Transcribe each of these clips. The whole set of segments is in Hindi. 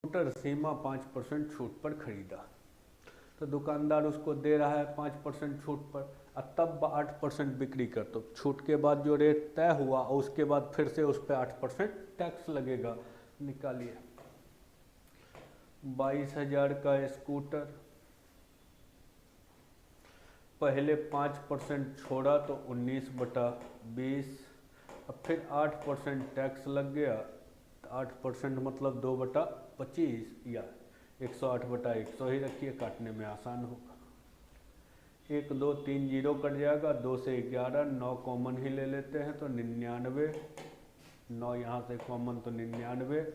स्कूटर सीमा 5% छूट पर खरीदा, तो दुकानदार उसको दे रहा है 5% छूट पर, और तब 8% बिक्री कर, तो छूट के बाद जो रेट तय हुआ और उसके बाद फिर से उस पर 8% टैक्स लगेगा। निकालिए 22,000 का स्कूटर, पहले 5% छोड़ा तो 19/20, अब फिर 8% टैक्स लग गया, तो 8% मतलब 2/25 या 108/100 ही रखिए, काटने में आसान होगा। 1 2 3 जीरो कट जाएगा, 2 से 11, 9 कॉमन ही ले लेते हैं तो 99, 9 यहाँ से कॉमन तो 99,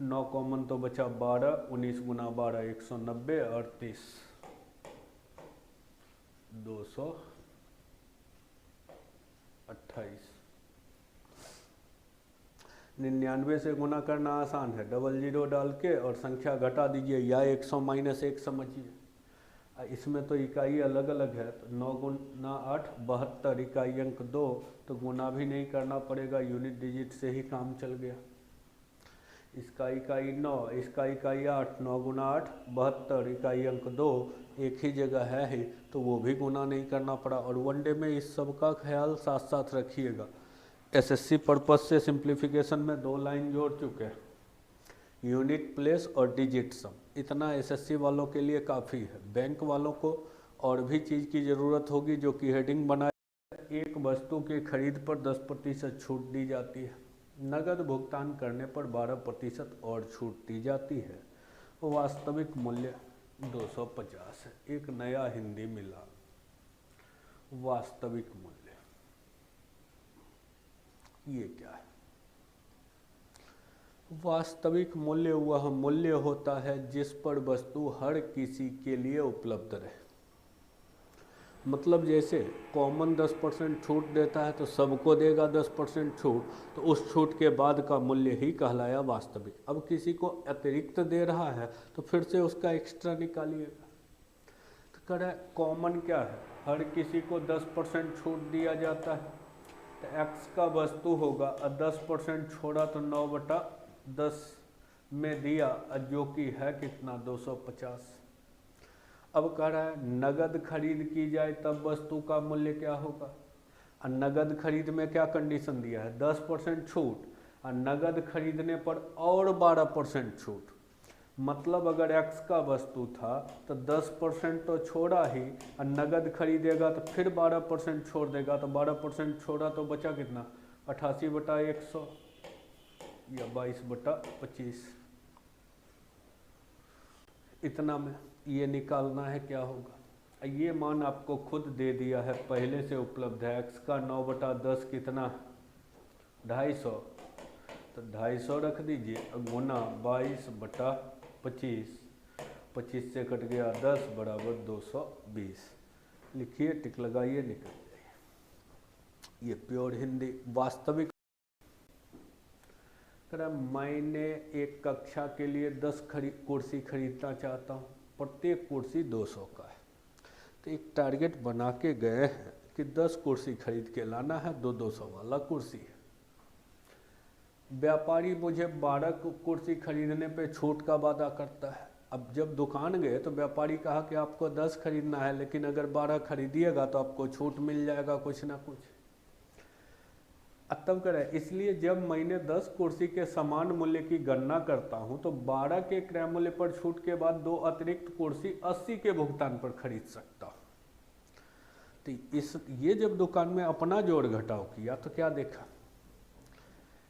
9 कॉमन तो बचा 12, 19 गुना 12 190, 38 228। 99 से गुना करना आसान है, डबल जीरो डाल के और संख्या घटा दीजिए, या 100 - 1 समझिए। इसमें तो इकाई अलग अलग है, तो 9 गुना 8 72, इकाई अंक 2, तो गुना भी नहीं करना पड़ेगा, यूनिट डिजिट से ही काम चल गया। इसका इकाई 9, इसका इकाई 8, 9 गुना 8 72, इकाई अंक 2, एक ही जगह है ही, तो वो भी गुना नहीं करना पड़ा। और वनडे में इस सब का ख्याल साथ साथ रखिएगा। एसएससी पर्पस से सिंप्लीफिकेशन में 2 लाइन जोड़ चुके हैं, यूनिट प्लेस और डिजिट सम, इतना एसएससी वालों के लिए काफ़ी है। बैंक वालों को और भी चीज़ की ज़रूरत होगी, जो कि हेडिंग बनाए। एक वस्तु की खरीद पर 10% छूट दी जाती है, नगद भुगतान करने पर 12% और छूट दी जाती है, वास्तविक मूल्य 250 है। एक नया हिंदी मिला, वास्तविक मूल्य, ये क्या है? वास्तविक मूल्य वह मूल्य होता है जिस पर वस्तु हर किसी के लिए उपलब्ध रहे। मतलब जैसे कॉमन 10% छूट देता है तो सबको देगा 10% छूट, तो उस छूट के बाद का मूल्य ही कहलाया वास्तविक। अब किसी को अतिरिक्त दे रहा है तो फिर से उसका एक्स्ट्रा निकालिएगा। तो कह रहा है कॉमन क्या है, हर किसी को 10% छूट दिया जाता है, तो एक्स का वस्तु होगा, 10% छोड़ा तो 9/10 में दिया, जो कि है कितना 250। अब कह रहा है नगद खरीद की जाए तब वस्तु का मूल्य क्या होगा। और नगद खरीद में क्या कंडीशन दिया है, 10% छूट, और नगद खरीदने पर और 12% छूट। मतलब अगर x का वस्तु था तो 10% तो छोड़ा ही, और नगद खरीदेगा तो फिर 12% छोड़ देगा, तो 12% छोड़ा तो बचा कितना 88/100 या 22/25। इतना में ये निकालना है क्या होगा। ये मान आपको खुद दे दिया है, पहले से उपलब्ध है। x का 9/10 कितना 250, तो 250 रख दीजिए, गुना 22/25, 25 से कट गया 10 बराबर 220। लिखिए, टिक लगाइए, निकल जाइए। ये प्योर हिंदी। वास्तविक मैंने एक कक्षा के लिए 10 कुर्सी खरीदना चाहता हूँ, प्रत्येक कुर्सी 200 का है, तो एक टारगेट बना के गए हैं कि 10 कुर्सी खरीद के लाना है, 200 वाला कुर्सी है। व्यापारी मुझे 12 कुर्सी खरीदने पे छूट का वादा करता है। अब जब दुकान गए तो व्यापारी कहा कि आपको 10 खरीदना है, लेकिन अगर 12 खरीदिएगा तो आपको छूट मिल जाएगा कुछ ना कुछ। तब करें, इसलिए जब मैंने 10 कुर्सी के समान मूल्य की गणना करता हूं तो 12 के क्रय मूल्य पर छूट के बाद 2 अतिरिक्त कुर्सी 80 के भुगतान पर खरीद सकता हूं। तो ये जब दुकान में अपना जोड़ घटाव किया तो क्या देखा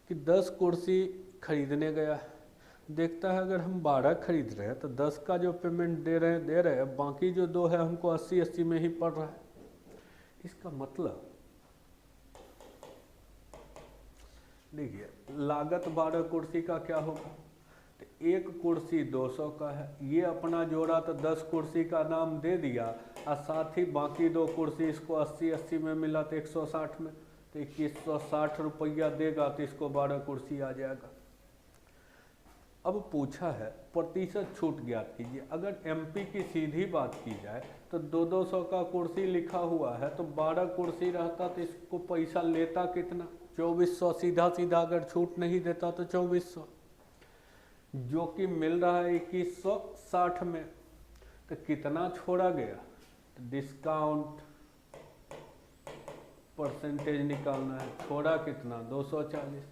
कि 10 कुर्सी खरीदने गया, देखता है अगर हम 12 खरीद रहे हैं तो 10 का जो पेमेंट दे रहे हैं, बाकी जो 2 है हमको 80-80 में ही पड़ रहा है। इसका मतलब देखिए, लागत 12 कुर्सी का क्या होगा, तो एक कुर्सी 200 का है, ये अपना जोड़ा तो 10 कुर्सी का नाम दे दिया, और साथ ही बाकी 2 कुर्सी इसको 80-80 में मिला तो 160 में, तो 2160 रुपया देगा, तो इसको 12 कुर्सी आ जाएगा। अब पूछा है प्रतिशत छूट ज्ञात कीजिए। अगर एमपी की सीधी बात की जाए तो 200 का कुर्सी लिखा हुआ है, तो 12 कुर्सी रहता तो इसको पैसा लेता कितना, 2400। सीधा सीधा अगर छूट नहीं देता तो 2400। जो कि मिल रहा है 2160 में, तो कितना छोड़ा गया, तो डिस्काउंट परसेंटेज निकालना है। छोड़ा कितना, 240।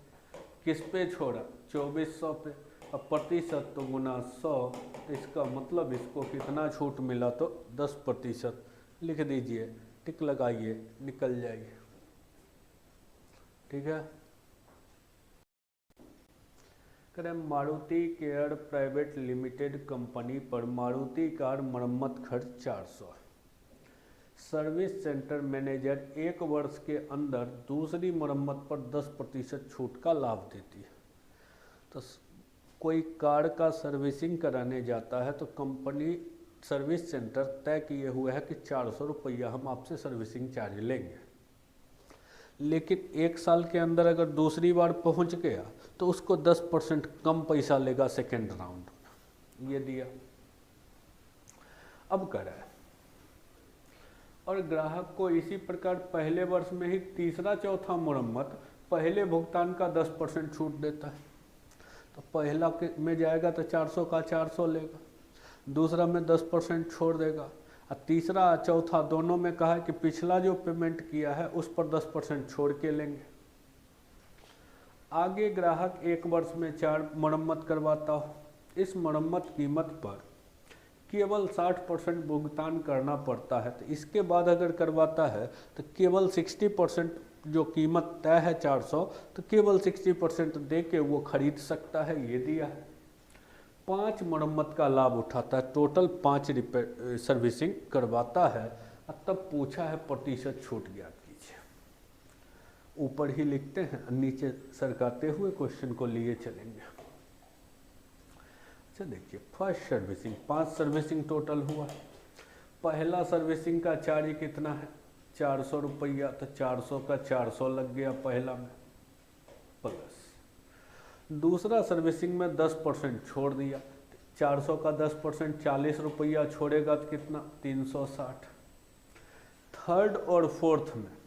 किस पे छोड़ा, 2400 पे। अब प्रतिशत तो गुना 100, तो इसका मतलब इसको कितना छूट मिला, तो 10% लिख दीजिए, टिक लगाइए, निकल जाइए। ठीक है। करें Maruti care private limited company पर मारुति कार मरम्मत खर्च 400। सर्विस सेंटर मैनेजर 1 वर्ष के अंदर दूसरी मरम्मत पर 10% छूट का लाभ देती है। तो कोई कार का सर्विसिंग कराने जाता है तो कंपनी सर्विस सेंटर तय किए हुए है कि 400 रुपया हम आपसे सर्विसिंग चार्ज लेंगे, लेकिन 1 साल के अंदर अगर दूसरी बार पहुंच गया तो उसको 10% कम पैसा लेगा सेकेंड राउंड में। ये दिया। अब कराए और ग्राहक को इसी प्रकार पहले वर्ष में ही तीसरा चौथा मरम्मत पहले भुगतान का 10% छूट देता है। तो पहला में जाएगा तो 400 का 400 लेगा, दूसरा में 10% छोड़ देगा, और तीसरा चौथा दोनों में कहा है कि पिछला जो पेमेंट किया है उस पर 10% छोड़ के लेंगे। आगे ग्राहक 1 वर्ष में 4 मरम्मत करवाता हो, इस मरम्मत कीमत पर केवल 60% भुगतान करना पड़ता है। तो इसके बाद अगर करवाता है तो केवल 60%, जो कीमत तय है 400, तो केवल 60% दे के वो खरीद सकता है। ये दिया है। 5 मरम्मत का लाभ उठाता है, टोटल 5 सर्विसिंग करवाता है, तब पूछा है प्रतिशत छूट ज्ञात कीजिए। ऊपर ही लिखते हैं, नीचे सरकाते हुए क्वेश्चन को लिए चलेंगे। देखिए, फर्स्ट सर्विसिंग 5 सर्विसिंग टोटल हुआ। पहला सर्विसिंग का चार्ज कितना है, 400 रुपया, तो 400 का 400 लग गया पहला में, प्लस दूसरा सर्विसिंग में 10% छोड़ दिया, 400 का 10% 40 रुपया छोड़ेगा तो कितना, 360। थर्ड और फोर्थ में,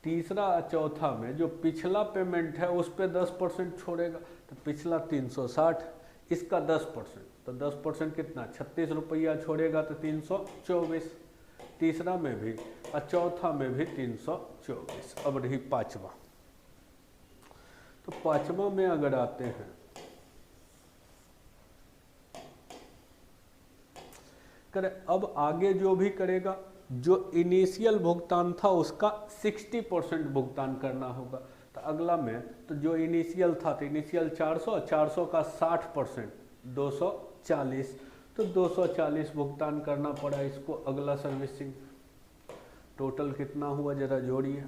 तीसरा चौथा में जो पिछला पेमेंट है उस पर 10% छोड़ेगा, तो पिछला 360, इसका 10%, तो 10% कितना, 36 रुपया छोड़ेगा तो 324। तीसरा में भी और चौथा में भी 324। अब रही पांचवा। तो पांचवा में अगर आते हैं, करे अब आगे जो भी करेगा, जो इनिशियल भुगतान था उसका 60% भुगतान करना होगा। तो अगला में तो जो इनिशियल था, तो इनिशियल 400, 400 का 60% 240, तो 240 भुगतान करना पड़ा इसको। अगला सर्विसिंग टोटल कितना हुआ, जरा जोड़िए।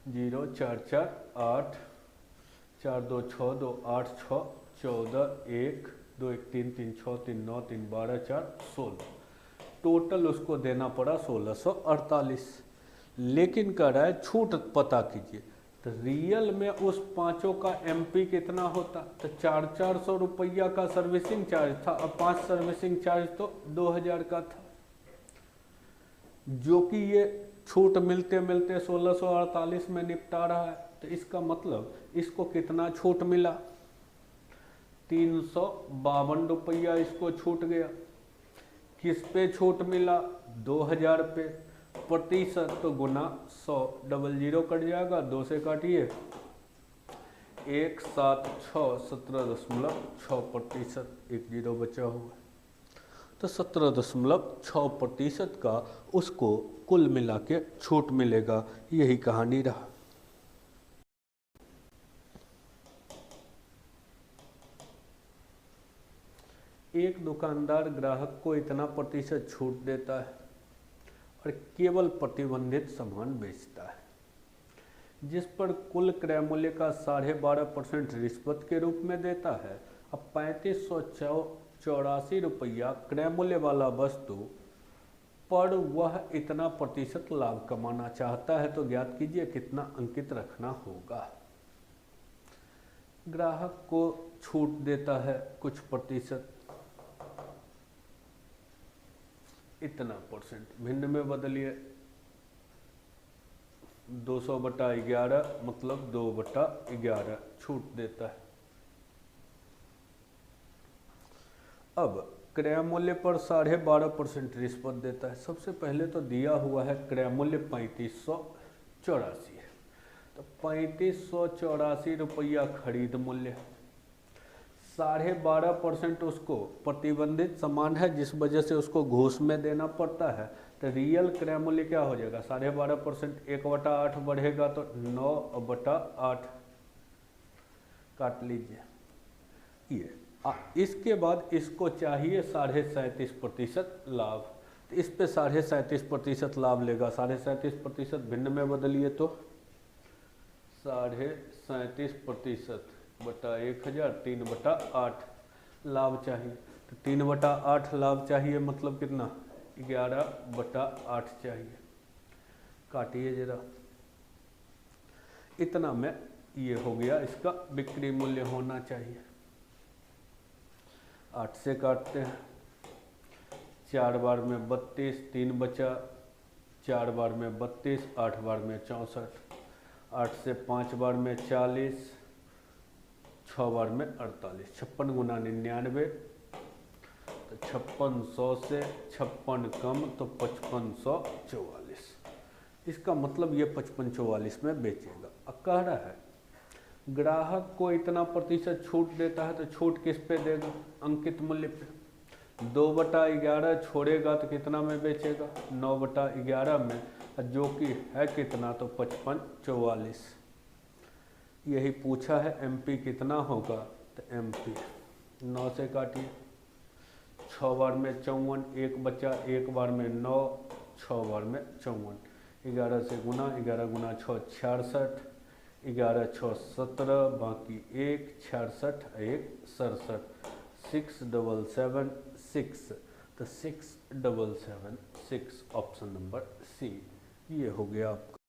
0 4 4 8 4 2 6 2 8 6 14 1 2 1 3 3 6 3 9 3 12 4 16, टोटल उसको देना पड़ा 1648। लेकिन कह रहा है छूट पता कीजिए, तो रियल में उस पांचों का एमपी कितना होता, तो 400 रुपया का सर्विसिंग चार्ज था, और 5 सर्विसिंग चार्ज तो 2000 का था, जो कि ये छूट मिलते मिलते 1648 में निपटा रहा है। तो इसका मतलब इसको कितना छूट मिला, 352 रुपया इसको छूट गया। किस पे छूट मिला, 2000 पे। प्रतिशत तो गुना 100, 00 कट जाएगा, 2 से काटिए, 176 17.6%, 10 बचा हुआ, तो 17.6% का उसको कुल मिला के छूट मिलेगा। यही कहानी रहा। एक दुकानदार ग्राहक को इतना प्रतिशत छूट देता है और केवल प्रतिबंधित सामान बेचता है, जिस पर कुल क्रय मूल्य का 12.5% रिश्वत के रूप में देता है। अब 3584 रुपया क्रय मूल्य वाला वस्तु पर वह इतना प्रतिशत लाभ कमाना चाहता है, तो ज्ञात कीजिए कितना अंकित रखना होगा। ग्राहक को छूट देता है कुछ प्रतिशत, इतना परसेंट, भिन्न में बदलिए, 200/11 मतलब 2/11 छूट देता है। अब क्रय मूल्य पर 12.5% रिश्वत देता है। सबसे पहले तो दिया हुआ है क्रय मूल्य 3584 है, तो 3584 रुपया खरीद मूल्य, 12.5% उसको प्रतिबंधित सामान है जिस वजह से उसको घूस में देना पड़ता है, तो रियल क्रय मूल्य क्या हो जाएगा 12.5%, 1/8 बढ़ेगा तो 9/8 काट लीजिए ये। इसके बाद इसको चाहिए 37.5% लाभ, तो इस पे 37.5% लाभ लेगा। 37.5% भिन्न में बदलिए तो 37.5% बटा 1000 3/8 लाभ चाहिए, तो 3/8 लाभ चाहिए, मतलब कितना 11/8 चाहिए। काटिए जरा, इतना में ये हो गया इसका बिक्री मूल्य होना चाहिए। 8 से काटते हैं, 4 बार में 32, 3 बचा, 4 बार में 32, 8 बार में 64, 8 से 5 बार में 40, 6 बार में 48, 56 गुना 99, तो 5600 से 56 कम तो 5544। इसका मतलब ये 5544 में बेचेगा। अब कह रहा है ग्राहक को इतना प्रतिशत छूट देता है, तो छूट किस पे देगा, अंकित मूल्य पे। 2/11 छोड़ेगा तो कितना में बेचेगा, 9/11 में, जो कि है कितना तो 5544। यही पूछा है एमपी कितना होगा, तो एमपी 9 से काटिए, 6 बार में 54, 1 बचा, 1 बार में 9, 6 बार में 54, 11 से गुना, 11 गुना 6 66, 11 6 17, बाकी 1 66, 1 67, 6776, तो 6776 ऑप्शन नंबर सी ये हो गया आपका।